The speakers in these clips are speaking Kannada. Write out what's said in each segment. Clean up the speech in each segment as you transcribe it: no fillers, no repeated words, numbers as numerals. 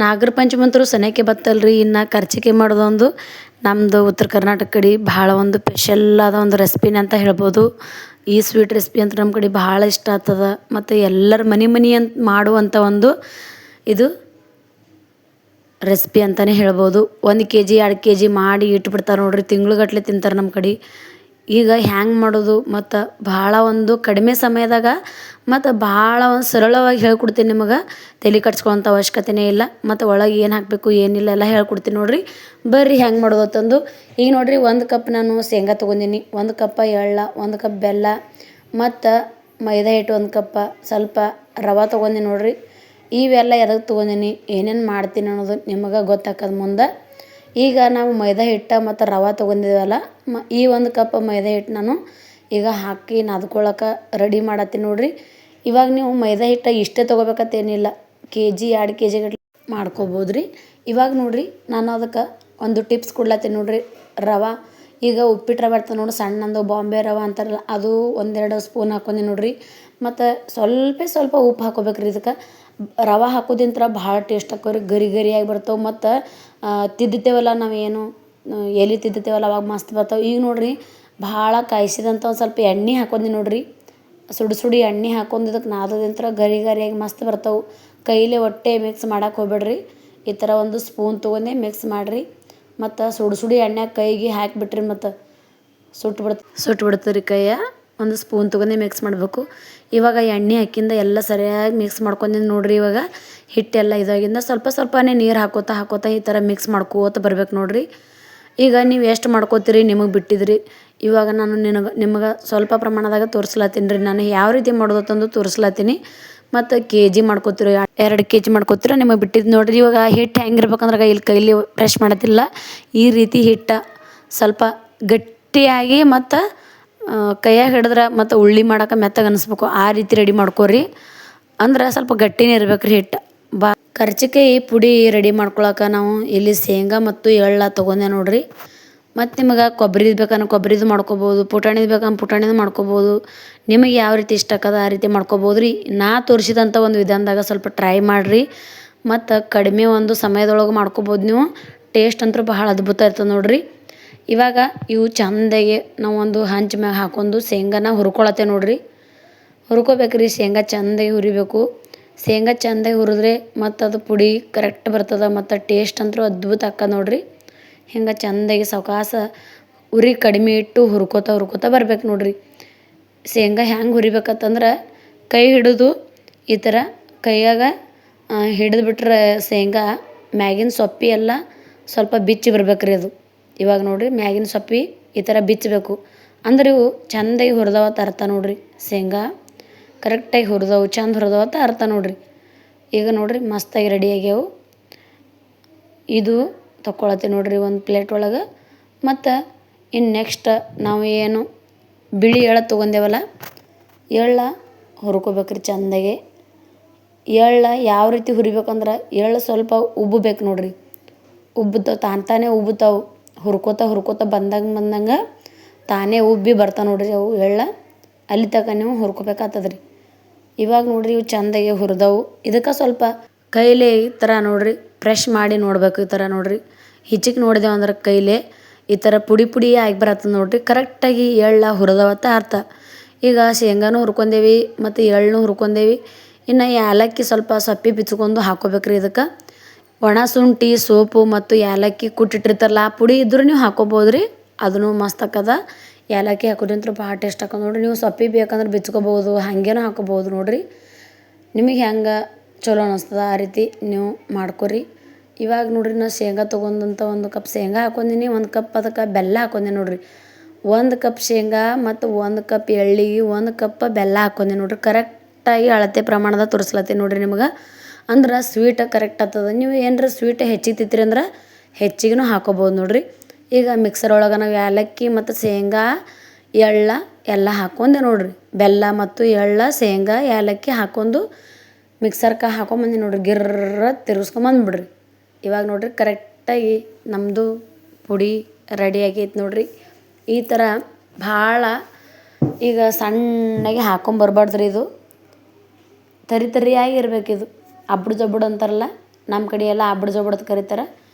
ನಾಗರ ಪಂಚಮಿ ಅಂತೂ ಸನೇಕೆ ಬತ್ತಲ್ರಿ. ಇನ್ನು ಕರ್ಚಿಕಾಯಿ ಮಾಡೋದೊಂದು ನಮ್ಮದು ಉತ್ತರ ಕರ್ನಾಟಕ ಕಡೆ ಭಾಳ ಒಂದು ಸ್ಪೆಷಲ್ ಆದ ಒಂದು ರೆಸಿಪಿನ ಅಂತ ಹೇಳ್ಬೋದು. ಈ ಸ್ವೀಟ್ ರೆಸಿಪಿ ಅಂತ ನಮ್ಮ ಕಡೆ ಭಾಳ ಇಷ್ಟ ಆಗ್ತದ. ಮತ್ತು ಎಲ್ಲರ ಮನೆ ಅಂತ ಮಾಡುವಂಥ ಒಂದು ಇದು ರೆಸಿಪಿ ಅಂತಲೇ ಹೇಳ್ಬೋದು. 1 ಕೆ ಜಿ 2 ಕೆ ಜಿ ಮಾಡಿ ಇಟ್ಬಿಡ್ತಾರೆ ನೋಡ್ರಿ, ತಿಂಗ್ಳುಗಟ್ಟಲೆ ತಿಂತಾರೆ ನಮ್ಮ ಕಡೆ. ಈಗ ಹ್ಯಾಂಗೆ ಮಾಡೋದು ಮತ್ತು ಭಾಳ ಒಂದು ಕಡಿಮೆ ಸಮಯದಾಗ ಮತ್ತು ಭಾಳ ಒಂದು ಸರಳವಾಗಿ ಹೇಳ್ಕೊಡ್ತೀನಿ ನಿಮಗೆ. ತಲೆ ಕಟ್ಸ್ಕೊಳ್ಳೋಂಥ ಅವಶ್ಯಕತೆನೇ ಇಲ್ಲ. ಮತ್ತು ಒಳಗೆ ಏನು ಹಾಕಬೇಕು ಏನಿಲ್ಲ ಎಲ್ಲ ಹೇಳ್ಕೊಡ್ತೀನಿ ನೋಡಿರಿ. ಬರ್ರಿ ಹೆಂಗೆ ಮಾಡೋದು ಅಂತಂದು. ಈಗ ನೋಡಿರಿ 1 ಕಪ್ ನಾನು ಶೇಂಗಾ ತೊಗೊಂಡಿನಿ, 1 ಕಪ್ ಎಳ್ಳು, 1 ಕಪ್ ಬೆಲ್ಲ ಮತ್ತು ಮೈದಾ ಹಿಟ್ಟು 1 ಕಪ್, ಸ್ವಲ್ಪ ರವೆ ತೊಗೊಂಡಿನಿ ನೋಡಿರಿ. ಇವೆಲ್ಲ ಎದಕ್ಕೆ ತೊಗೊಂಡಿನಿ ಏನೇನು ಮಾಡ್ತೀನಿ ಅನ್ನೋದು ನಿಮಗೆ ಗೊತ್ತಾಗೋದು ಮುಂದೆ. ಈಗ ನಾವು ಮೈದಾ ಹಿಟ್ಟು ಮತ್ತು ರವೆ ತೊಗೊಂಡಿದ್ದೀವಲ್ಲ, ಈ 1 ಕಪ್ ಮೈದಾ ಹಿಟ್ಟು ನಾನು ಈಗ ಹಾಕಿ ನಾದ್ಕೊಳಕ್ಕೆ ರೆಡಿ ಮಾಡತ್ತೀನಿ ನೋಡಿರಿ. ಇವಾಗ ನೀವು ಮೈದಾ ಹಿಟ್ಟು ಇಷ್ಟೇ ತೊಗೋಬೇಕಂತೇನಿಲ್ಲ, ಕೆ ಜಿ 2 ಕೆ ಜಿಗಟ್ಟಲೆ ಮಾಡ್ಕೊಬೋದು ರೀ. ಇವಾಗ ನೋಡಿರಿ ನಾನು ಅದಕ್ಕೆ ಒಂದು ಟಿಪ್ಸ್ ಕೊಡ್ಲತ್ತೀನಿ ನೋಡಿರಿ. ರವೆ ಈಗ ಉಪ್ಪಿಟ್ಟು ರವೆ ಇರ್ತದೆ ನೋಡಿ, ಸಣ್ಣದು ಬಾಂಬೆ ರವೆ ಅಂತಾರಲ್ಲ, ಅದು 1-2 ಸ್ಪೂನ್ ಹಾಕೊಂಡಿ ನೋಡಿರಿ. ಮತ್ತು ಸ್ವಲ್ಪ ಉಪ್ಪು ಹಾಕೋಬೇಕ್ರಿ. ಇದಕ್ಕೆ ರವೆ ಹಾಕೋದಿಂತ್ರ ಭಾಳ ಟೇಸ್ಟ್ ಆಕವ್ರಿ, ಗರಿ ಗರಿಯಾಗಿ ಬರ್ತವೆ. ಮತ್ತು ತಿದ್ದುತ್ತೇವಲ್ಲ ನಾವೇನು ಎಲೆ ತಿದ್ದುತ್ತೇವಲ್ಲ ಅವಾಗ ಮಸ್ತ್ ಬರ್ತಾವೆ. ಈಗ ನೋಡಿರಿ ಭಾಳ ಕಾಯಿಸಿದಂಥ ಒಂದು ಸ್ವಲ್ಪ ಎಣ್ಣೆ ಹಾಕೊಂಡಿ ನೋಡಿರಿ. ಸುಡಿ ಎಣ್ಣೆ ಹಾಕೊಂಡು ಇದಕ್ಕೆ ನಾದೋದಿಂತ್ರ ಗರಿ ಗರಿಯಾಗಿ ಮಸ್ತ್ ಬರ್ತಾವೆ. ಕೈಲೇ ಒಟ್ಟೆ ಮಿಕ್ಸ್ ಮಾಡಕ್ಕೆ ಹೋಗ್ಬೇಡ್ರಿ. ಈ ಥರ ಒಂದು ಸ್ಪೂನ್ ತೊಗೊಂಡೆ ಮಿಕ್ಸ್ ಮಾಡಿರಿ. ಮತ್ತು ಸುಡಿ ಎಣ್ಣೆ ಕೈಗೆ ಹಾಕಿಬಿಟ್ರಿ, ಮತ್ತು ಸುಟ್ಬಿಡ್ತದೆ ರೀ ಕೈಯ. ಒಂದು ಸ್ಪೂನ್ ತೊಗೊಂಡು ಮಿಕ್ಸ್ ಮಾಡಬೇಕು. ಇವಾಗ ಎಣ್ಣೆ ಹಾಕಿಂದ ಎಲ್ಲ ಸರಿಯಾಗಿ ಮಿಕ್ಸ್ ಮಾಡ್ಕೊಂಡಿದ್ದು ನೋಡಿರಿ. ಇವಾಗ ಹಿಟ್ಟೆಲ್ಲ ಇದಾಗಿಂದ ಸ್ವಲ್ಪನೇ ನೀರು ಹಾಕೋತಾ ಈ ಥರ ಮಿಕ್ಸ್ ಮಾಡ್ಕೋತ ಬರ್ಬೇಕು ನೋಡಿರಿ. ಈಗ ನೀವು ಎಷ್ಟು ಮಾಡ್ಕೋತೀರಿ ನಿಮಗೆ ಬಿಟ್ಟಿದ್ರಿ. ಇವಾಗ ನಾನು ನಿಮಗೆ ಸ್ವಲ್ಪ ಪ್ರಮಾಣದಾಗ ತೋರಿಸ್ಲತ್ತೀನಿ ರೀ, ನಾನು ಯಾವ ರೀತಿ ಮಾಡೋದು ಅಂತಂದು ತೋರಿಸ್ಲತ್ತೀನಿ. ಮತ್ತು ಕೆ ಜಿ ಮಾಡ್ಕೋತೀರಿ 2 ಕೆ ಜಿ ಮಾಡ್ಕೋತೀರ ನಿಮಗೆ ಬಿಟ್ಟಿದ್ದು ನೋಡಿರಿ. ಇವಾಗ ಹಿಟ್ಟು ಹೆಂಗಿರ್ಬೇಕಂದ್ರೆ ಇಲ್ಲಿ ಕೈಲಿ ಪ್ರೆಶ್ ಮಾಡತ್ತಿಲ್ಲ, ಈ ರೀತಿ ಹಿಟ್ಟು ಸ್ವಲ್ಪ ಗಟ್ಟಿಯಾಗಿ ಮತ್ತು ಕೈಯಾಗ ಹಿಡಿದ್ರೆ ಮತ್ತು ಉಳ್ಳಿ ಮಾಡೋಕೆ ಮೆತ್ತಗೆ ಅನಿಸ್ಬೇಕು, ಆ ರೀತಿ ರೆಡಿ ಮಾಡ್ಕೊರಿ. ಅಂದ್ರೆ ಸ್ವಲ್ಪ ಗಟ್ಟಿನೇ ಇರ್ಬೇಕು ರೀ ಹಿಟ್ಟು. ಕರ್ಚಿಕಾಯಿ ಪುಡಿ ರೆಡಿ ಮಾಡ್ಕೊಳಕ್ಕೆ ನಾವು ಇಲ್ಲಿ ಶೇಂಗಾ ಮತ್ತು ಎಳ್ಳು ತೊಗೊಂಡೆ ನೋಡಿರಿ. ಮತ್ತು ನಿಮಗೆ ಕೊಬ್ಬರಿದು ಬೇಕಂದ್ರೆ ಕೊಬ್ಬರಿದು ಮಾಡ್ಕೊಬೋದು, ಪುಟಾಣಿದು ಬೇಕಂದ್ರೆ ಪುಟಾಣಿದು ಮಾಡ್ಕೊಬೋದು. ನಿಮಗೆ ಯಾವ ರೀತಿ ಇಷ್ಟ ಆಕದ ಆ ರೀತಿ ಮಾಡ್ಕೊಬೋದು ರೀ. ನಾ ತೋರಿಸಿದಂಥ ಒಂದು ವಿಧಾನದಾಗ ಸ್ವಲ್ಪ ಟ್ರೈ ಮಾಡಿರಿ. ಮತ್ತು ಕಡಿಮೆ ಒಂದು ಸಮಯದೊಳಗೆ ಮಾಡ್ಕೊಬೋದು ನೀವು. ಟೇಸ್ಟ್ ಅಂತೂ ಬಹಳ ಅದ್ಭುತ ಇರ್ತದೆ ನೋಡಿರಿ. ಇವಾಗ ಇವು ಚೆಂದಾಗಿ ನಾವು ಒಂದು ಹಂಚ್ ಮ್ಯಾಗ ಹಾಕೊಂಡು ಶೇಂಗಾನ ಹುರ್ಕೊಳತ್ತೆ ನೋಡಿರಿ. ಹುರ್ಕೋಬೇಕ್ರಿ, ಶೇಂಗಾ ಚೆಂದಾಗಿ ಹುರಿಬೇಕು. ಶೇಂಗಾ ಚೆಂದಾಗಿ ಹುರಿದ್ರೆ ಮತ್ತು ಅದು ಪುಡಿ ಕರೆಕ್ಟ್ ಬರ್ತದೆ. ಮತ್ತು ಟೇಸ್ಟ್ ಅಂತೂ ಅದ್ಭುತ ಆಕ್ಕದ ನೋಡಿರಿ. ಹಿಂಗೆ ಚೆಂದಾಗಿ ಸಾವಕಾಶ ಉರಿ ಕಡಿಮೆ ಇಟ್ಟು ಹುರ್ಕೋತಾ ಬರ್ಬೇಕು ನೋಡಿರಿ. ಶೇಂಗಾ ಹೆಂಗೆ ಹುರಿಬೇಕಂತಂದ್ರೆ ಕೈ ಹಿಡಿದು ಈ ಥರ ಕೈಯಾಗ ಹಿಡಿದು ಬಿಟ್ರೆ ಶೇಂಗಾ ಮ್ಯಾಗಿನ ಸೊಪ್ಪಿ ಎಲ್ಲ ಸ್ವಲ್ಪ ಬಿಚ್ಚಿ ಬರ್ಬೇಕ್ರಿ ಅದು. ಇವಾಗ ನೋಡಿರಿ ಮ್ಯಾಗಿನ ಸೊಪ್ಪಿ ಈ ಥರ ಬಿಚ್ಚಬೇಕು. ಅಂದ್ರೆ ಇವು ಚೆಂದಾಗಿ ಹುರಿದವತ್ತ ಅರ್ಥ ನೋಡಿರಿ. ಶೇಂಗಾ ಕರೆಕ್ಟಾಗಿ ಹುರಿದವು, ಚೆಂದ ಹುರಿದವತ್ತ ಅರ್ಥ ನೋಡಿರಿ. ಈಗ ನೋಡಿರಿ ಮಸ್ತಾಗಿ ರೆಡಿ ಆಗ್ಯಾವು. ಇದು ತೊಗೊಳತ್ತೀನಿ ನೋಡಿರಿ ಒಂದು ಪ್ಲೇಟ್ ಒಳಗೆ. ಮತ್ತು ಇನ್ನು ನೆಕ್ಸ್ಟ್ ನಾವು ಏನು ಬಿಳಿ ಎಳ್ಳು ತೊಗೊಂಡೇವಲ್ಲ, ಎಳ್ಳು ಹುರ್ಕೋಬೇಕ್ರಿ ಚೆಂದಾಗಿ. ಎಳ್ಳು ಯಾವ ರೀತಿ ಹುರಿಬೇಕಂದ್ರೆ ಎಳ್ಳು ಸ್ವಲ್ಪ ಉಬ್ಬಬೇಕು ನೋಡಿರಿ. ಉಬ್ಬುತ್ತಾವೆ ತಾನೇ ಉಬ್ಬುತ್ತಾವೆ. ಹುರ್ಕೋತಾ ಬಂದಂಗೆ ತಾನೇ ಉಬ್ಬಿ ಬರ್ತಾವೆ ನೋಡಿರಿ ಅವು ಎಳ್ಳು. ಅಲ್ಲಿ ತನಕ ನೀವು ಹುರ್ಕೋಬೇಕಾಗ್ತದೆ ರೀ. ಇವಾಗ ನೋಡಿರಿ ಇವು ಚೆಂದಾಗಿ ಹುರಿದವು. ಇದಕ್ಕೆ ಸ್ವಲ್ಪ ಕೈಲೇ ಈ ಥರ ನೋಡಿರಿ ಪ್ರೆಶ್ ಮಾಡಿ ನೋಡ್ಬೇಕು. ಈ ಥರ ನೋಡಿರಿ ಹಿಚಿಕ್ ನೋಡಿದೆವು ಅಂದ್ರೆ ಕೈಲೇ ಈ ಥರ ಪುಡಿ ಆಗಿ ಬರತ್ತದ ನೋಡಿರಿ. ಕರೆಕ್ಟಾಗಿ ಎಳ್ಳು ಹುರಿದವತ್ತ ಅರ್ಥ. ಈಗ ಶೇಂಗಾನು ಹುರ್ಕೊಂಡೇವಿ ಮತ್ತು ಎಳ್ಳನ್ನು ಹುರ್ಕೊಂಡೇವಿ. ಇನ್ನು ಏಲಕ್ಕಿ ಸ್ವಲ್ಪ ಸಪ್ಪೆ ಬಿಚ್ಕೊಂಡು ಹಾಕೋಬೇಕ್ರಿ. ಇದಕ್ಕೆ ಒಣ ಶುಂಠಿ ಸೋಪು ಮತ್ತು ಏಲಕ್ಕಿ ಕುಟ್ಟಿಟ್ಟಿರ್ತಾರಲ್ಲ ಆ ಪುಡಿ ಇದ್ರೂ ನೀವು ಹಾಕೋಬೋದು ರೀ. ಅದನ್ನು ಮಸ್ತ್ ಆಕ್ಕದ. ಏಲಕ್ಕಿ ಹಾಕೋದಂತ್ರ ಭಾಳ ಟೇಸ್ಟ್ ಆಕ್ಕದ ನೋಡಿರಿ. ನೀವು ಸಪ್ಪೆ ಬೇಕಂದ್ರೆ ಬಿಚ್ಕೋಬೋದು, ಹಾಗೇನೂ ಹಾಕೋಬೋದು ನೋಡಿರಿ. ನಿಮಗೆ ಹೆಂಗೆ ಚಲೋ ಅನ್ನಿಸ್ತದ ಆ ರೀತಿ ನೀವು ಮಾಡ್ಕೊರಿ. ಇವಾಗ ನೋಡಿರಿ ನಾನು ಶೇಂಗಾ ತೊಗೊಂಡಂಥ 1 ಕಪ್ ಶೇಂಗಾ ಹಾಕೊಂದಿನಿ, 1 ಕಪ್ ಅದಕ್ಕೆ ಬೆಲ್ಲ ಹಾಕೊಂಡೆ ನೋಡಿರಿ. 1 ಕಪ್ ಶೇಂಗಾ ಮತ್ತು 1 ಕಪ್ ಎಳ್ಳಿಗೆ 1 ಕಪ್ ಬೆಲ್ಲ ಹಾಕೊಂಡೆ ನೋಡಿರಿ. ಕರೆಕ್ಟಾಗಿ ಅಳತೆ ಪ್ರಮಾಣದ ತೋರಿಸ್ಲತ್ತೀನಿ ನೋಡಿರಿ ನಿಮಗೆ. ಅಂದ್ರೆ ಸ್ವೀಟ್ ಕರೆಕ್ಟ್ ಆಗ್ತದೆ. ನೀವು ಏನರ ಸ್ವೀಟ್ ಹೆಚ್ಚಿಗೆ ತಿಂತೀರಿ ಅಂದ್ರೆ ಹೆಚ್ಚಿಗೂ ಹಾಕೋಬೋದು ನೋಡಿರಿ. ಈಗ ಮಿಕ್ಸರ್ ಒಳಗೆ ನಾವು ಏಲಕ್ಕಿ ಮತ್ತು ಶೇಂಗಾ ಎಳ್ಳು ಎಲ್ಲ ಹಾಕ್ಕೊಂಡೆ ನೋಡಿರಿ. ಬೆಲ್ಲ ಮತ್ತು ಎಳ್ಳು ಶೇಂಗಾ ಏಲಕ್ಕಿ ಹಾಕ್ಕೊಂಡು ಮಿಕ್ಸರ್ಗೆ ಹಾಕೊಂಬಂದು ನೋಡಿರಿ. ಗಿರ್ರ ತಿರ್ಗಿಸ್ಕೊಂಬಂದ್ಬಿಡ್ರಿ. ಇವಾಗ ನೋಡಿರಿ ಕರೆಕ್ಟಾಗಿ ನಮ್ಮದು ಪುಡಿ ರೆಡಿ ಆಗೈತೆ ನೋಡಿರಿ. ಈ ಥರ ಭಾಳ ಈಗ ಸಣ್ಣಗೆ ಹಾಕೊಂಬರ್ಬಾರ್ದು ರೀ. ಇದು ತರಿಯಾಗಿ ಇರಬೇಕಿದು. ಅಬ್ಬಡು ಜಬ್ಬಡು ಅಂತಾರಲ್ಲ ನಮ್ಮ ಕಡೆ ಎಲ್ಲ ಆಬಿಡ್ ಜೋಬಡ್ದು ಕರೀತಾರೆ.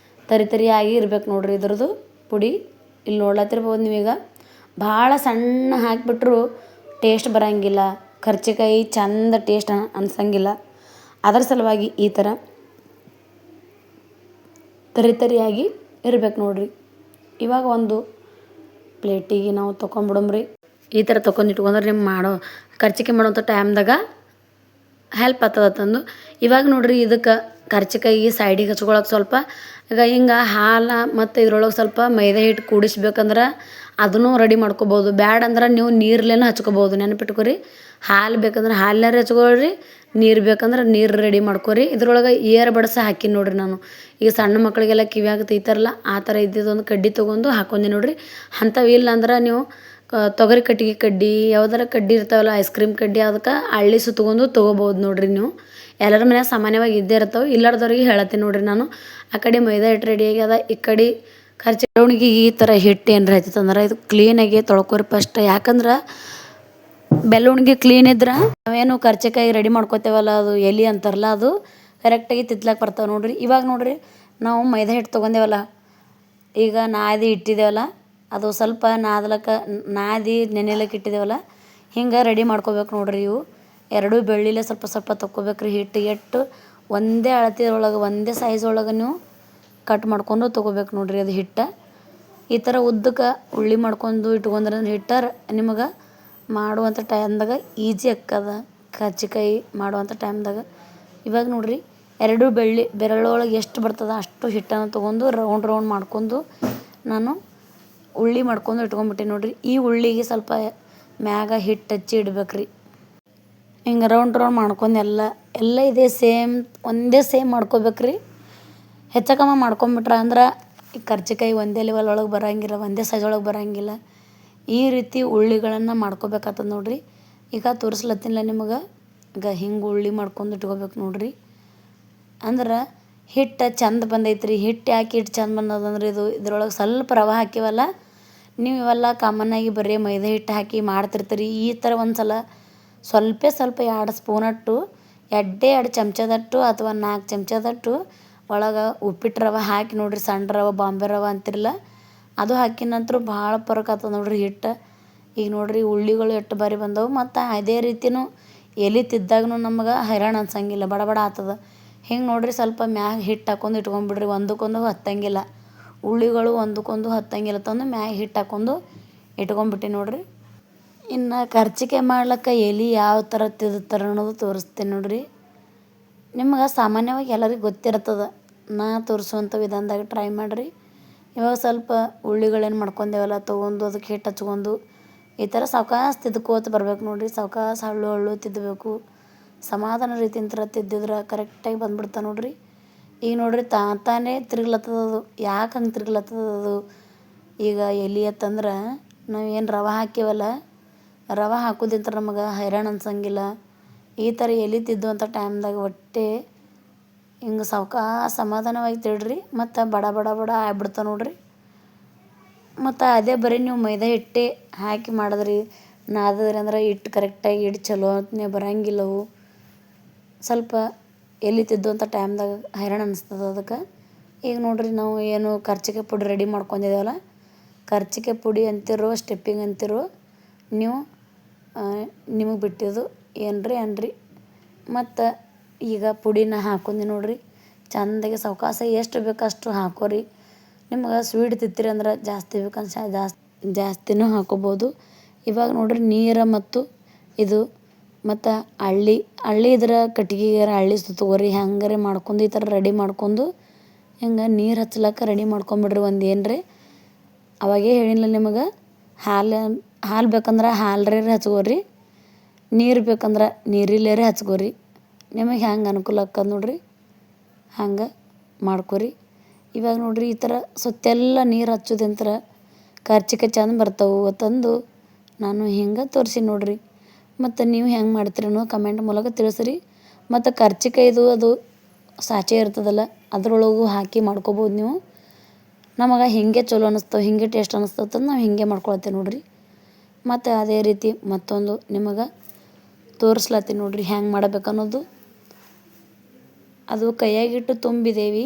ತರಿ ಇರ್ಬೇಕು ನೋಡ್ರಿ ಇದ್ರದ್ದು ಪುಡಿ. ಇಲ್ಲಿ ನೋಡ್ಲತ್ತಿರ್ಬೋದು ನೀವೀಗ. ಭಾಳ ಸಣ್ಣ ಹಾಕಿಬಿಟ್ರು ಟೇಸ್ಟ್ ಬರೋಂಗಿಲ್ಲ, ಕರ್ಚಿಕಾಯಿ ಚಂದ ಟೇಸ್ಟ್ ಅನ್ಸಂಗಿಲ್ಲ. ಅದರ ಸಲುವಾಗಿ ಈ ಥರ ತರಿಯಾಗಿ ಇರ್ಬೇಕು ನೋಡ್ರಿ. ಇವಾಗ ಒಂದು ಪ್ಲೇಟಿಗೆ ನಾವು ತೊಗೊಂಬಿಡಮ್ರಿ. ಈ ಥರ ತೊಗೊಂಡು ಇಟ್ಕೊಂಡ್ರೆ ನಿಮ್ಗೆ ಕರ್ಚಿಕಾಯಿ ಮಾಡೋಂಥ ಟೈಮ್ದಾಗ ಹೆಲ್ಪ್ ಆಗ್ತದ ತಂದು. ಇವಾಗ ನೋಡ್ರಿ ಇದಕ್ಕೆ ಕರ್ಚಿಕಾಯಿ ಸೈಡಿಗೆ ಹಚ್ಕೊಳಕ್ಕೆ ಸ್ವಲ್ಪ ಈಗ ಹಿಂಗೆ ಹಾಲು ಮತ್ತು ಇದ್ರೊಳಗೆ ಸ್ವಲ್ಪ ಮೈದಾ ಹಿಟ್ಟು ಕೂಡಿಸ್ಬೇಕಂದ್ರೆ ಅದನ್ನು ರೆಡಿ ಮಾಡ್ಕೊಬೋದು. ಬ್ಯಾಡ ಅಂದ್ರೆ ನೀವು ನೀರ್ಲೇನೂ ಹಚ್ಕೊಬೋದು. ನೆನಪಿಟ್ಕೊರಿ, ಹಾಲು ಬೇಕಂದ್ರೆ ಹಾಲಿನಾರ ಹಚ್ಕೊಳ್ರಿ, ನೀರು ಬೇಕಂದ್ರೆ ನೀರು ರೆಡಿ ಮಾಡ್ಕೊರಿ. ಇದ್ರೊಳಗೆ ಏರ್ ಬಡ್ಸ ಹಾಕಿನಿ ನೋಡ್ರಿ ನಾನು. ಈಗ ಸಣ್ಣ ಮಕ್ಕಳಿಗೆಲ್ಲ ಕಿವಿಯಾಗ ತೆಗಿತಾರಲ್ಲ ಆ ಥರ ಇದ್ದಿದ್ದೊಂದು ಕಡ್ಡಿ ತೊಗೊಂಡು ಹಾಕೊಂಡೆ ನೋಡ್ರಿ. ಅಂಥವು ಇಲ್ಲ ಅಂದ್ರೆ ನೀವು ತೊಗರಿ ಕಟ್ಟಿಗೆ ಕಡ್ಡಿ ಯಾವ್ದಾರ ಕಡ್ಡಿ ಇರ್ತಾವಲ್ಲ, ಐಸ್ ಕ್ರೀಮ್ ಕಡ್ಡಿ, ಅದಕ್ಕೆ ಹಳ್ಳಿ ಸುತ್ಕೊಂಡು ತೊಗೋಬೋದು ನೋಡ್ರಿ ನೀವು. ಎಲ್ಲರ ಮನ್ಯಾಗ ಸಾಮಾನ್ಯವಾಗಿ ಇದ್ದೇ ಇರ್ತಾವೆ. ಇಲ್ಲಾರ್ದವ್ರಿಗೆ ಹೇಳತ್ತೀನಿ ನೋಡ್ರಿ ನಾನು. ಆ ಕಡೆ ಮೈದಾ ಹಿಟ್ಟು ರೆಡಿ ಆಗ್ಯದ, ಈ ಕಡೆ ಬೆಳವಣಿಗೆ ಈ ಥರ ಹಿಟ್ಟು ಏನಾರ ಆಯ್ತಂದ್ರೆ ಇದು ಕ್ಲೀನಾಗಿ ತೊಳ್ಕೊರಿ ಫಸ್ಟ್. ಯಾಕಂದ್ರೆ ಬೆಳವಣಿಗೆ ಕ್ಲೀನ್ ಇದ್ರೆ ನಾವೇನು ಕರ್ಚಿಕಾಯಿ ರೆಡಿ ಮಾಡ್ಕೊತೇವಲ್ಲ ಅದು ಎಲೆ ಅಂತಾರಲ್ಲ ಅದು ಕರೆಕ್ಟಾಗಿ ತಿತ್ಲಾಕ್ ಬರ್ತಾವೆ ನೋಡ್ರಿ. ಇವಾಗ ನೋಡ್ರಿ ನಾವು ಮೈದಾ ಹಿಟ್ಟು ತೊಗೊಂಡೇವಲ್ಲ, ಈಗ ನಾದಿ ಇಟ್ಟಿದ್ದೇವಲ್ಲ, ಅದು ಸ್ವಲ್ಪ ನಾದಿ ನೆನೆಲಕ್ಕೆ ಇಟ್ಟಿದ್ದೇವಲ್ಲ, ಹಿಂಗೆ ರೆಡಿ ಮಾಡ್ಕೋಬೇಕು ನೋಡ್ರಿ. ಇವು ಎರಡೂ ಬೆಳ್ಳಿಲೆ ಸ್ವಲ್ಪ ಸ್ವಲ್ಪ ತೊಗೋಬೇಕ್ರಿ ಹಿಟ್ಟು. ಎಟ್ಟು ಒಂದೇ ಅಳತೆ ಒಳಗೆ ಒಂದೇ ಸೈಜ್ ಒಳಗೆ ನೀವು ಕಟ್ ಮಾಡ್ಕೊಂಡು ತೊಗೋಬೇಕು ನೋಡ್ರಿ ಅದು ಹಿಟ್ಟು. ಈ ಥರ ಉದ್ದಕ್ಕೆ ಉಳ್ಳಿ ಮಾಡ್ಕೊಂಡು ಇಟ್ಕೊಂಡ್ರೆ ಹಿಟ್ಟು ನಿಮಗೆ ಮಾಡುವಂಥ ಟೈಮ್ದಾಗ ಈಜಿ ಆಕ್ಕದ ಕರ್ಜಿಕಾಯಿ ಮಾಡುವಂಥ ಟೈಮ್ದಾಗ. ಇವಾಗ ನೋಡ್ರಿ ಎರಡೂ ಬೆರಳೊಳಗೆ ಎಷ್ಟು ಬರ್ತದೆ ಅಷ್ಟು ಹಿಟ್ಟನ್ನು ತೊಗೊಂಡು ರೌಂಡ್ ಮಾಡ್ಕೊಂಡು ನಾನು ಉಳ್ಳಿ ಮಾಡ್ಕೊಂಡು ಇಟ್ಕೊಂಡ್ಬಿಟ್ಟೆ ನೋಡ್ರಿ. ಈ ಉಳ್ಳಿಗೆ ಸ್ವಲ್ಪ ಮ್ಯಾಗ ಹಿಟ್ಟು ಹಚ್ಚಿ ಇಡ್ಬೇಕ್ರಿ. ಹಿಂಗೆ ರೌಂಡ್ ಮಾಡ್ಕೊಂಡು ಎಲ್ಲ ಇದೇ ಒಂದೇ ಸೇಮ್ ಮಾಡ್ಕೋಬೇಕ್ರಿ. ಹೆಚ್ಚಕಮ್ಮ ಮಾಡ್ಕೊಂಬಿಟ್ರೆ ಅಂದ್ರೆ ಈ ಕರ್ಜಿಕಾಯಿ ಒಂದೇ ಲೆವೆಲ್ ಒಳಗೆ ಬರೋಂಗಿಲ್ಲ, ಒಂದೇ ಸೈಜ್ ಒಳಗೆ ಬರೋಂಗಿಲ್ಲ. ಈ ರೀತಿ ಉಳ್ಳಿಗಳನ್ನು ಮಾಡ್ಕೋಬೇಕಾಗ್ತದೆ ನೋಡ್ರಿ. ಈಗ ತೋರಿಸ್ಲತ್ತಿಲ್ಲ ನಿಮಗೆ. ಈಗ ಹಿಂಗೆ ಉಳ್ಳಿ ಮಾಡ್ಕೊಂಡು ಇಟ್ಕೋಬೇಕು ನೋಡ್ರಿ. ಅಂದ್ರೆ ಹಿಟ್ಟು ಚಂದ ಬಂದೈತ್ರಿ. ಹಿಟ್ಟು ಚಂದ ಬಂದದಂದ್ರೆ ಇದ್ರೊಳಗೆ ಸ್ವಲ್ಪ ರವೆ ಹಾಕಿವಲ್ಲ, ನೀವು ಇವೆಲ್ಲ ಕಾಮನ್ನಾಗಿ ಬರೀ ಮೈದಾ ಹಿಟ್ಟು ಹಾಕಿ ಮಾಡ್ತಿರ್ತೀರಿ. ಈ ಥರ ಒಂದು ಸಲ ಸ್ವಲ್ಪ 2 ಸ್ಪೂನಟ್ಟು, 2 ಚಮಚದಟ್ಟು ಅಥವಾ 4 ಚಮಚದಟ್ಟು ಒಳಗೆ ಉಪ್ಪಿಟ್ಟು ರವೆ ಹಾಕಿ ನೋಡ್ರಿ. ಸಣ್ಣ ರವೆ, ಬಾಂಬೆ ರವೆ ಅಂತಿರಲ್ಲ, ಅದು ಹಾಕಿದ ನಂತರ ಭಾಳ ಫರಕ್ ಆಗ್ತದೆ ನೋಡ್ರಿ ಹಿಟ್ಟು. ಈಗ ನೋಡ್ರಿ ಉಳ್ಳಿಗಳು ಎಷ್ಟು ಬಾರಿ ಬಂದವು. ಮತ್ತು ಅದೇ ರೀತಿಯೂ ಎಲೆ ತಿದ್ದಾಗೂ ನಮಗೆ ಹೈರಾಣ ಅನ್ಸಂಗಿಲ್ಲ, ಬಡ ಆಗ್ತದೆ. ಹಿಂಗೆ ನೋಡ್ರಿ ಸ್ವಲ್ಪ ಮ್ಯಾಗ ಹಿಟ್ಟು ಹಾಕೊಂಡು ಇಟ್ಕೊಂಡ್ಬಿಡ್ರಿ. ಒಂದಕ್ಕೊಂದು ಹತ್ತಂಗಿಲ್ಲ, ಉಳ್ಳಿಗಳು ಒಂದಕ್ಕೊಂದು ಹತ್ತಂಗಿಲ್ಲ ತಂದು ಮ್ಯಾಗ ಹಿಟ್ಟು ಹಾಕೊಂಡು ಇಟ್ಕೊಂಡ್ಬಿಟ್ಟು ನೋಡ್ರಿ. ಇನ್ನು ಕರ್ಜಿಕಾಯಿ ಮಾಡ್ಲಿಕ್ಕೆ ಎಲೆ ಯಾವ ಥರ ತಿದ್ದುತ್ತಾರೆ ಅನ್ನೋದು ತೋರಿಸ್ತೀನಿ ನೋಡ್ರಿ. ನಿಮ್ಗೆ ಸಾಮಾನ್ಯವಾಗಿ ಎಲ್ಲರಿಗೂ ಗೊತ್ತಿರ್ತದೆ, ನಾ ತೋರಿಸುವಂಥ ವಿಧಾನದಾಗ ಟ್ರೈ ಮಾಡಿರಿ. ಇವಾಗ ಸ್ವಲ್ಪ ಉಳ್ಳಿಗಳೇನು ಮಾಡ್ಕೊಂಡೇವಲ್ಲ ತೊಗೊಂಡು ಅದಕ್ಕೆ ಹಿಟ್ಟು ಹಚ್ಕೊಂಡು ಈ ಥರ ಸಾವ್ಕಾಶ ತಿದ್ಕೋತ ಬರ್ಬೇಕು ನೋಡ್ರಿ. ಸಾವ್ಕಾಶ ಹಳ್ಳು ತಿದ್ದಬೇಕು. ಸಮಾಧಾನ ರೀತಿಯಿಂದ ತಿದ್ದಿದ್ರೆ ಕರೆಕ್ಟಾಗಿ ಬಂದ್ಬಿಡ್ತಾ ನೋಡ್ರಿ. ಈಗ ನೋಡ್ರಿ ತಾನೇ ತಿರುಗ್ಲತ್ತದದು. ಯಾಕೆ ಹಂಗೆ ತಿರುಗ್ಲತ್ತದದು? ಈಗ ಎಲೆ ಅಂತಂದ್ರೆ ನಾವೇನು ರವೆ ಹಾಕಿವಲ್ಲ, ರವೆ ಹಾಕೋದಿಂತ ನಮಗೆ ಹೈರಾಣ ಅನ್ಸಂಗಿಲ್ಲ. ಈ ಥರ ಎಲೆ ತಿದ್ದುವಂಥ ಟೈಮ್ದಾಗ ಒಟ್ಟೆ ಹಿಂಗೆ ಸಾವ್ಕಾಶ ಸಮಾಧಾನವಾಗಿ ತಿಡ್ರಿ. ಮತ್ತು ಬಡ ಆಗ್ಬಿಡ್ತಾವೆ ನೋಡ್ರಿ. ಮತ್ತು ಅದೇ ಬರೀ ನೀವು ಮೈದಾ ಹಿಟ್ಟೆ ಹಾಕಿ ಮಾಡಿದ್ರಿ ನಾದಿದ್ರಿ ಅಂದ್ರೆ ಹಿಟ್ಟು ಕರೆಕ್ಟಾಗಿ ಹಿಟ್ಟು ಚಲೋ ಅಂತನೇ ಬರೋಂಗಿಲ್ಲವು. ಸ್ವಲ್ಪ ಎಲೆ ತಿದ್ದುವಂಥ ಟೈಮ್ದಾಗ ಹೈರಾಣ ಅನಿಸ್ತದೆ ಅದಕ್ಕೆ. ಈಗ ನೋಡ್ರಿ ನಾವು ಏನು ಕರ್ಜಿಕಾಯಿ ಪುಡಿ ರೆಡಿ ಮಾಡ್ಕೊಂಡಿದ್ದೇವಲ್ಲ, ಕರ್ಜಿಕಾಯಿ ಪುಡಿ ಅಂತಿರೋ ಸ್ಟೆಪ್ಪಿಂಗ್ ಅಂತಿರೋ ನೀವು ನಿಮಗೆ ಬಿಟ್ಟಿದ್ದು ಏನ್ರಿ. ಮತ್ತು ಈಗ ಪುಡಿನ ಹಾಕೊಂಡಿ ನೋಡ್ರಿ. ಚೆಂದಾಗಿ ಸಾವ್ಕಾಶ ಎಷ್ಟು ಬೇಕು ಅಷ್ಟು ಹಾಕೋರಿ. ನಿಮ್ಗೆ ಸ್ವೀಟ್ ತಿಂತೀರಿ ಅಂದ್ರೆ ಜಾಸ್ತಿ ಬೇಕಂದ್ರೆ ಜಾಸ್ತಿನೂ ಹಾಕೋಬೋದು. ಇವಾಗ ನೋಡ್ರಿ ನೀರು ಮತ್ತು ಇದು ಮತ್ತು ಹಳ್ಳಿ ಇದ್ರೆ ಕಟ್ಗೆಗಾರ ಹಳ್ಳಿ ತೊಗೊರಿ. ಹಂಗಾರೆ ಮಾಡ್ಕೊಂಡು ಈ ಥರ ರೆಡಿ ಮಾಡ್ಕೊಂಡು ಹಿಂಗೆ ನೀರು ಹಚ್ಲಕ್ಕ ರೆಡಿ ಮಾಡ್ಕೊಂಬಿಡ್ರಿ ಒಂದು ಏನ್ರಿ. ಅವಾಗೇ ಹೇಳಿಲ್ಲ ನಿಮಗೆ, ಹಾಲು ಬೇಕಂದ್ರೆ ಹಾಲ್ರೇ ಹಚ್ಕೋರಿ, ನೀರು ಬೇಕಂದ್ರೆ ನೀರಿಲ್ಲೇ ಹಚ್ಕೋರಿ. ನಿಮಗೆ ಹೆಂಗೆ ಅನುಕೂಲ ಆಕ್ಕದ ನೋಡ್ರಿ ಹಂಗೆ ಮಾಡ್ಕೊರಿ. ಇವಾಗ ನೋಡ್ರಿ ಈ ಥರ ಸುತ್ತೆಲ್ಲ ನೀರು ಹಚ್ಚೋದಿಂತ್ರ ಕರ್ಜಿಕಾಯಿ ಚಂದ ಬರ್ತಾವೆ ತಂದು ನಾನು ಹಿಂಗೆ ತೋರಿಸಿ ನೋಡ್ರಿ. ಮತ್ತು ನೀವು ಹೆಂಗೆ ಮಾಡ್ತೀರಿ ಅನ್ನೋ ಕಮೆಂಟ್ ಮೂಲಕ ತಿಳಿಸ್ರಿ. ಮತ್ತು ಕರ್ಜಿಕಾಯ್ದು ಅದು ಸಾಚೆ ಇರ್ತದಲ್ಲ ಅದ್ರೊಳಗೂ ಹಾಕಿ ಮಾಡ್ಕೊಬೋದು ನೀವು. ನಮಗೆ ಹಿಂಗೆ ಚಲೋ ಅನ್ನಿಸ್ತವೆ, ಹಿಂಗೆ ಟೇಸ್ಟ್ ಅನ್ನಿಸ್ತದೆ ನಾವು ಹಿಂಗೆ ಮಾಡ್ಕೊಳತ್ತೇವೆ ನೋಡ್ರಿ. ಮತ್ತು ಅದೇ ರೀತಿ ಮತ್ತೊಂದು ನಿಮಗೆ ತೋರಿಸ್ಲತ್ತೀನಿ ನೋಡ್ರಿ ಹೆಂಗೆ ಮಾಡಬೇಕು ಅನ್ನೋದು. ಅದು ಕೈಯಾಗಿಟ್ಟು ತುಂಬಿದೇವಿ.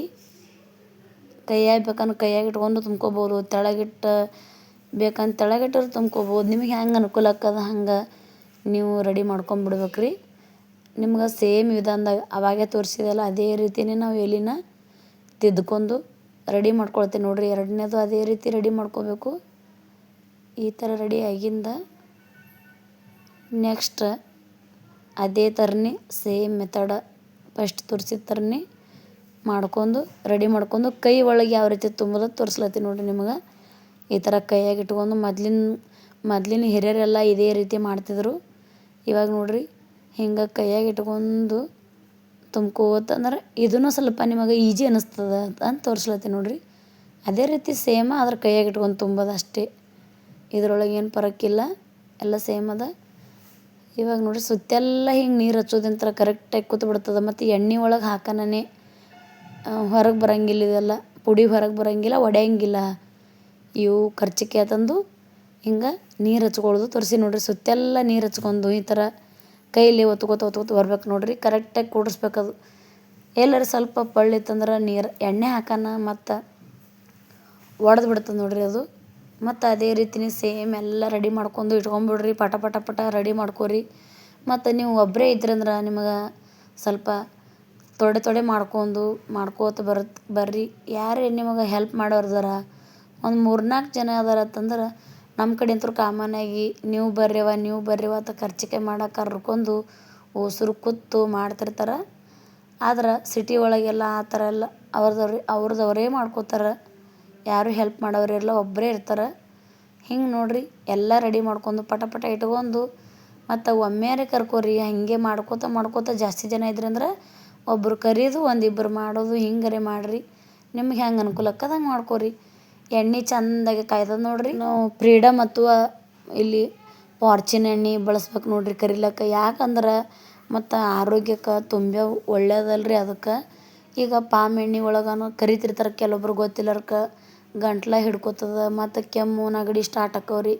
ಕೈಯಾಗ ಬೇಕಂದ್ರೆ ಕೈಯಾಗ ಇಟ್ಕೊಂಡು ತುಂಬ್ಕೊಬೋದು, ತೆಳಗಿಟ್ಟು ಬೇಕಂತ ತೆಳಗಿಟ್ಟರು ತುಂಬ್ಕೊಬೋದು. ನಿಮಗೆ ಹೆಂಗೆ ಅನುಕೂಲ ಆಕ್ಕದ ಹಂಗೆ ನೀವು ರೆಡಿ ಮಾಡ್ಕೊಂಬಿಡ್ಬೇಕು ರೀ. ನಿಮ್ಗೆ ಸೇಮ್ ವಿಧಾನದಾಗ ಅವಾಗೇ ತೋರಿಸಿದೆಲ್ಲ ಅದೇ ರೀತಿಯೇ ನಾವು ಎಲೆನ ತಿದ್ದುಕೊಂಡು ರೆಡಿ ಮಾಡ್ಕೊಳ್ತೀವಿ ನೋಡಿರಿ. ಎರಡನೇದು ಅದೇ ರೀತಿ ರೆಡಿ ಮಾಡ್ಕೋಬೇಕು. ಈ ಥರ ರೆಡಿ ಆಗಿಂದ ನೆಕ್ಸ್ಟ್ ಅದೇ ಥರನೇ ಸೇಮ್ ಮೆಥಡ ಫಸ್ಟ್ ತೋರಿಸಿದ ಥರನೇ ಮಾಡ್ಕೊಂಡು ರೆಡಿ ಮಾಡ್ಕೊಂಡು ಕೈ ಒಳಗೆ ಯಾವ ರೀತಿ ತುಂಬೋದು ತೋರಿಸ್ಲತ್ತೀನಿ ನೋಡಿರಿ ನಿಮಗೆ. ಈ ಥರ ಕೈಯಾಗ ಇಟ್ಕೊಂಡು ಮೊದ್ಲಿನ ಹಿರಿಯರೆಲ್ಲ ಇದೇ ರೀತಿ ಮಾಡ್ತಿದ್ರು. ಇವಾಗ ನೋಡಿರಿ ಹಿಂಗೆ ಕೈಯಾಗ ಇಟ್ಕೊಂಡು ತುಂಬ್ಕೋತಂದ್ರೆ ಇದೂ ಸ್ವಲ್ಪ ನಿಮಗೆ ಈಜಿ ಅನ್ನಿಸ್ತದ ಅಂತ ತೋರಿಸ್ಲತ್ತೀನಿ ನೋಡಿರಿ. ಅದೇ ರೀತಿ ಸೇಮ ಅದ್ರ ಕೈಯಾಗ ಇಟ್ಕೊಂಡು ತುಂಬೋದು ಅಷ್ಟೇ. ಇದ್ರೊಳಗೆ ಏನು ಫರಕ್ಕಿಲ್ಲ, ಎಲ್ಲ ಸೇಮ್ ಅದ. ಇವಾಗ ನೋಡಿರಿ ಸುತ್ತೆಲ್ಲ ಹಿಂಗೆ ನೀರು ಹಚ್ಚೋದಂತ್ರ ಕರೆಕ್ಟಾಗಿ ಕೂತ್ಬಿಡ್ತದೆ. ಮತ್ತು ಎಣ್ಣೆ ಒಳಗೆ ಹಾಕನೇ ಹೊರಗೆ ಬರೋಂಗಿಲ್ಲ, ಇದೆಲ್ಲ ಪುಡಿ ಹೊರಗೆ ಬರೋಂಗಿಲ್ಲ, ಒಡೆಯಂಗಿಲ್ಲ. ಇವು ಕರ್ಚಿಕಾಯಿ ತಂದು ಹಿಂಗೆ ನೀರು ಹಚ್ಕೊಳ್ಳೋದು ತೋರಿಸಿ ನೋಡಿರಿ. ಸುತ್ತೆಲ್ಲ ನೀರು ಹಚ್ಕೊಂಡು ಈ ಥರ ಕೈಲಿ ಒತ್ಕೋತ ಬರ್ಬೇಕು ನೋಡಿರಿ. ಕರೆಕ್ಟಾಗಿ ಕೂಡಿಸ್ಬೇಕದು. ಎಲ್ಲರೂ ಸ್ವಲ್ಪ ಪಳ್ಳಿತ್ತಂದ್ರೆ ನೀರು ಎಣ್ಣೆ ಹಾಕೋಣ ಮತ್ತು ಒಡೆದು ಬಿಡ್ತದೆ ನೋಡಿರಿ ಅದು. ಮತ್ತು ಅದೇ ರೀತಿನೇ ಸೇಮ್ ಎಲ್ಲ ರೆಡಿ ಮಾಡ್ಕೊಂಡು ಇಟ್ಕೊಂಬಿಡ್ರಿ. ಪಟ ಪಟ ಪಟ ರೆಡಿ ಮಾಡ್ಕೊರಿ. ಮತ್ತು ನೀವು ಒಬ್ಬರೇ ಇದ್ರಂದ್ರೆ ನಿಮಗೆ ಸ್ವಲ್ಪ ತೊಡೆ ಮಾಡ್ಕೋತ ಬರ್ರಿ. ಯಾರೇ ನಿಮಗೆ ಹೆಲ್ಪ್ ಮಾಡೋರ್ದಾರ ಒಂದು 3-4 ಜನ ಅದಾರ ಅಂತಂದ್ರೆ ನಮ್ಮ ಕಡೆ ಅಂತೂ ಕಾಮನ್ನಾಗಿ ನೀವು ಬರ್ರಿವ ಅಂತ ಕರ್ಚಿಕಾಯಿ ಮಾಡಕ್ಕೆ ಕರ್ಕೊಂಡು ಉಸಿರು ಕೂತು ಮಾಡ್ತಿರ್ತಾರೆ. ಆದ್ರೆ ಸಿಟಿ ಒಳಗೆಲ್ಲ ಆ ಥರ ಎಲ್ಲ ಅವ್ರದವರೇ ಮಾಡ್ಕೋತಾರೆ. ಯಾರೂ ಹೆಲ್ಪ್ ಮಾಡೋರೆಲ್ಲ ಒಬ್ಬರೇ ಇರ್ತಾರೆ. ಹಿಂಗೆ ನೋಡಿರಿ ಎಲ್ಲ ರೆಡಿ ಮಾಡ್ಕೊಂಡು ಪಟ ಪಟ ಇಟ್ಕೊಂಡು ಮತ್ತು ಒಮ್ಮೆಯಾರೆ ಕರ್ಕೋರಿ. ಹಾಗೆ ಮಾಡ್ಕೋತ ಜಾಸ್ತಿ ಜನ ಇದ್ರಂದ್ರೆ ಒಬ್ಬರು ಕರೀದು ಒಂದಿಬ್ಬರು ಮಾಡೋದು ಹಿಂಗರೆ ಮಾಡಿರಿ. ನಿಮ್ಗೆ ಹೆಂಗೆ ಅನುಕೂಲ ಆಕ್ಕದ ಹಂಗೆ ಮಾಡ್ಕೊರಿ. ಎಣ್ಣೆ ಚೆಂದಾಗಿ ಕಾಯ್ತದೆ ನೋಡಿರಿ. ನಾವು ಫ್ರೀಡಮ್ ಅಥವಾ ಇಲ್ಲಿ ಫಾರ್ಚೂನ್ ಎಣ್ಣೆ ಬಳಸ್ಬೇಕು ನೋಡಿರಿ ಕರಿಲಕ್ಕ. ಯಾಕಂದ್ರೆ ಮತ್ತು ಆರೋಗ್ಯಕ್ಕೆ ತುಂಬ ಒಳ್ಳೇದಲ್ರಿ ಅದಕ್ಕೆ. ಈಗ ಪಾಮ್ ಎಣ್ಣೆ ಒಳಗನು ಕರಿತಿರ್ತಾರೆ ಕೆಲವೊಬ್ರು ಗೊತ್ತಿಲ್ಲರ್ಕ ಗಂಟ್ಲು ಹಿಡ್ಕೊತದ ಮತ್ತು ಕೆಮ್ಮು ನೆಗಡಿ ಸ್ಟಾರ್ಟ್ ಆಕ್ಕವ್ರಿ.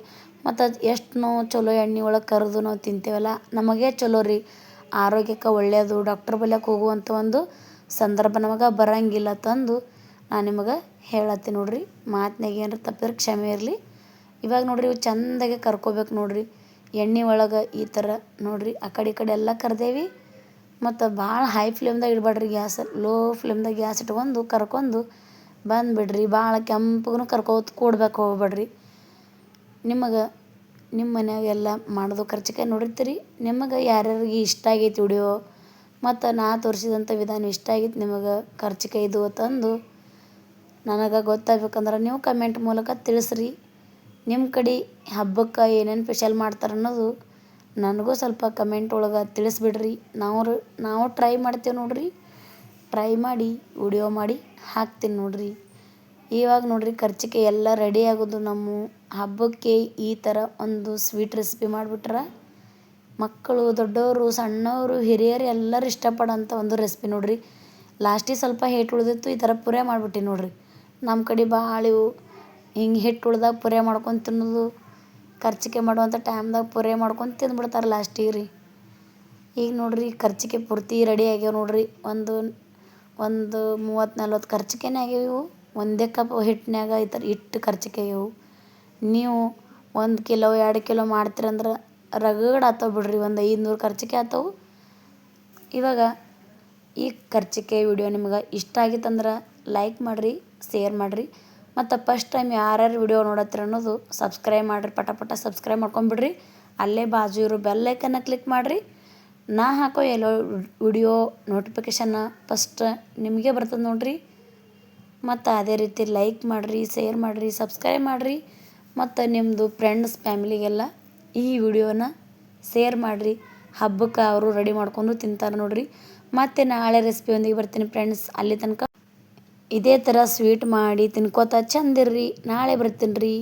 ಮತ್ತು ಅದು ಎಷ್ಟು ನಾವು ಚಲೋ ಎಣ್ಣೆ ಒಳಗೆ ಕರೆದು ನಾವು ತಿಂತೇವಲ್ಲ ನಮಗೇ ಚಲೋ ರೀ. ಆರೋಗ್ಯಕ್ಕೆ ಒಳ್ಳೆಯದು. ಡಾಕ್ಟ್ರ್ ಬಳಿಯಕ್ಕೆ ಹೋಗುವಂಥ ಒಂದು ಸಂದರ್ಭ ನಮಗೆ ಬರೋಂಗಿಲ್ಲ ತಂದು ನಾನು ನಿಮಗೆ ಹೇಳತ್ತೀನಿ ನೋಡಿರಿ. ಮಾತಿನಾಗ ಏನಾರ ತಪ್ಪಿದ್ರೆ ಕ್ಷಮೆ ಇರಲಿ. ಇವಾಗ ನೋಡಿರಿ ಇವು ಚೆಂದಾಗೆ ಕರ್ಕೋಬೇಕು ನೋಡಿರಿ ಎಣ್ಣೆ ಒಳಗೆ. ಈ ಥರ ನೋಡಿರಿ ಆ ಕಡೆ ಈ ಕಡೆ ಎಲ್ಲ ಕರ್ದೇವಿ. ಮತ್ತು ಭಾಳ ಹೈ ಫ್ಲೇಮ್ದಾಗ ಇಡಬೇಡ್ರಿ ಗ್ಯಾಸ್. ಲೋ ಫ್ಲೇಮ್ದಾಗ ಗ್ಯಾಸ್ ಇಟ್ಕೊಂಡು ಕರ್ಕೊಂಡು ಬಂದುಬಿಡ್ರಿ. ಭಾಳ ಕೆಂಪಗೂ ಕರ್ಕೋತ ಕೂಡ್ಬೇಕು ಹೋಗ್ಬೇಡ್ರಿ. ನಿಮಗೆ ನಿಮ್ಮ ಮನ್ಯಾಗೆಲ್ಲ ಮಾಡೋದು ಕರ್ಚಿಕಾಯಿ ನೋಡಿರ್ತೀರಿ. ನಿಮಗೆ ಯಾರ್ಯಾರಿಗೆ ಇಷ್ಟ ಆಗೈತಿ ವಿಡಿಯೋ ಮತ್ತು ನಾ ತೋರಿಸಿದಂಥ ವಿಧಾನ ಇಷ್ಟ ಆಗೈತಿ ನಿಮಗೆ ಕರ್ಚಿಕಾಯ್ದು ತಂದು ನನಗೆ ಗೊತ್ತಾಗ್ಬೇಕಂದ್ರೆ ನೀವು ಕಮೆಂಟ್ ಮೂಲಕ ತಿಳಿಸ್ರಿ. ನಿಮ್ಮ ಕಡೆ ಹಬ್ಬಕ್ಕೆ ಏನೇನು ಸ್ಪೆಷಲ್ ಮಾಡ್ತಾರೆ ಅನ್ನೋದು ನನಗೂ ಸ್ವಲ್ಪ ಕಮೆಂಟ್ ಒಳಗೆ ತಿಳಿಸ್ಬಿಡ್ರಿ. ನಾವು ಟ್ರೈ ಮಾಡ್ತೇವೆ ನೋಡಿರಿ. ಟ್ರೈ ಮಾಡಿ ವಿಡಿಯೋ ಮಾಡಿ ಹಾಕ್ತೀನಿ ನೋಡಿರಿ. ಇವಾಗ ನೋಡಿರಿ ಕರ್ಚಿಕಾಯಿ ಎಲ್ಲ ರೆಡಿ ಆಗೋದು. ನಮ್ಮ ಹಬ್ಬಕ್ಕೆ ಈ ಥರ ಒಂದು ಸ್ವೀಟ್ ರೆಸಿಪಿ ಮಾಡಿಬಿಟ್ರೆ ಮಕ್ಕಳು ದೊಡ್ಡವರು ಸಣ್ಣವರು ಹಿರಿಯರು ಎಲ್ಲರೂ ಇಷ್ಟಪಡೋಂಥ ಒಂದು ರೆಸಿಪಿ ನೋಡಿರಿ. ಲಾಸ್ಟಿಗೆ ಸ್ವಲ್ಪ ಹಿಟ್ಟು ಉಳಿದಿತ್ತು, ಈ ಥರ ಪುರೆ ಮಾಡಿಬಿಟ್ಟು ನೋಡಿರಿ. ನಮ್ಮ ಕಡೆ ಭಾಳ ಇವು ಹಿಂಗೆ ಹಿಟ್ಟು ಉಳ್ದಾಗ ಪುರೆ ಮಾಡ್ಕೊಂಡು ತಿನ್ನೋದು. ಕರ್ಚಿಕಾಯಿ ಮಾಡುವಂಥ ಟೈಮ್ದಾಗ ಪುರೆ ಮಾಡ್ಕೊಂಡು ತಿಂದ್ಬಿಡ್ತಾರೆ ಲಾಸ್ಟಿಗೆ ರೀ. ಈಗ ನೋಡಿರಿ ಕರ್ಚಿಕಾಯಿ ಪೂರ್ತಿ ರೆಡಿ ಆಗ್ಯಾವ ನೋಡಿರಿ. ಒಂದು 30-40 ಕರ್ಚಿಕಾಯಿನೇ ಆಗ್ಯಾವ ಇವು. ಒಂದೇ ಕಪ್ ಹಿಟ್ಟಿನಾಗ ಈ ಥರ ಹಿಟ್ಟು ಕರ್ಚಿಕಾಯಿ ಇವು. ನೀವು 1 ಕಿಲೋ 2 ಕಿಲೋ ಮಾಡ್ತೀರಂದ್ರೆ ರಗಡ್ ಆತಾವ ಬಿಡ್ರಿ. ಒಂದು 500 ಕರ್ಚಿಕಾಯಿ ಆತಾವು. ಇವಾಗ ಈ ಕರ್ಚಿಕಾಯಿ ವಿಡಿಯೋ ನಿಮ್ಗೆ ಇಷ್ಟ ಆಗಿತ್ತಂದ್ರೆ ಲೈಕ್ ಮಾಡಿರಿ, ಶೇರ್ ಮಾಡಿರಿ. ಮತ್ತು ಫಸ್ಟ್ ಟೈಮ್ ಯಾರ್ಯಾರು ವಿಡಿಯೋ ನೋಡತ್ತೀರ ಅನ್ನೋದು ಸಬ್ಸ್ಕ್ರೈಬ್ ಮಾಡಿರಿ. ಪಟ ಪಟ ಸಬ್ಸ್ಕ್ರೈಬ್ ಮಾಡ್ಕೊಂಬಿಡ್ರಿ. ಅಲ್ಲೇ ಬಾಜು ಇರೋ ಬೆಲ್ ಐಕನ್ನ ಕ್ಲಿಕ್ ಮಾಡಿರಿ. ನಾ ಹಾಕೋ ಎಲ್ಲೋ ವಿಡಿಯೋ ನೋಟಿಫಿಕೇಷನ್ನ ಫಸ್ಟ್ ನಿಮಗೆ ಬರ್ತದೆ ನೋಡಿರಿ. ಮತ್ತು ಅದೇ ರೀತಿ ಲೈಕ್ ಮಾಡಿರಿ, ಶೇರ್ ಮಾಡಿರಿ, ಸಬ್ಸ್ಕ್ರೈಬ್ ಮಾಡಿರಿ. ಮತ್ತು ನಿಮ್ಮದು ಫ್ರೆಂಡ್ಸ್ ಫ್ಯಾಮಿಲಿಗೆಲ್ಲ ಈ ವಿಡಿಯೋನ ಶೇರ್ ಮಾಡಿರಿ. ಹಬ್ಬಕ್ಕೆ ಅವರು ರೆಡಿ ಮಾಡ್ಕೊಂಡು ತಿಂತಾರೆ ನೋಡಿರಿ. ಮತ್ತು ನಾಳೆ ರೆಸಿಪಿಯೊಂದಿಗೆ ಬರ್ತೀನಿ ಫ್ರೆಂಡ್ಸ್. ಅಲ್ಲಿ ತನಕ ಇದೇ ಥರ ಸ್ವೀಟ್ ಮಾಡಿ ತಿನ್ಕೋತ ಚಂದಿರ್ರಿ. ನಾಳೆ ಬರ್ತೀನಿ ರೀ.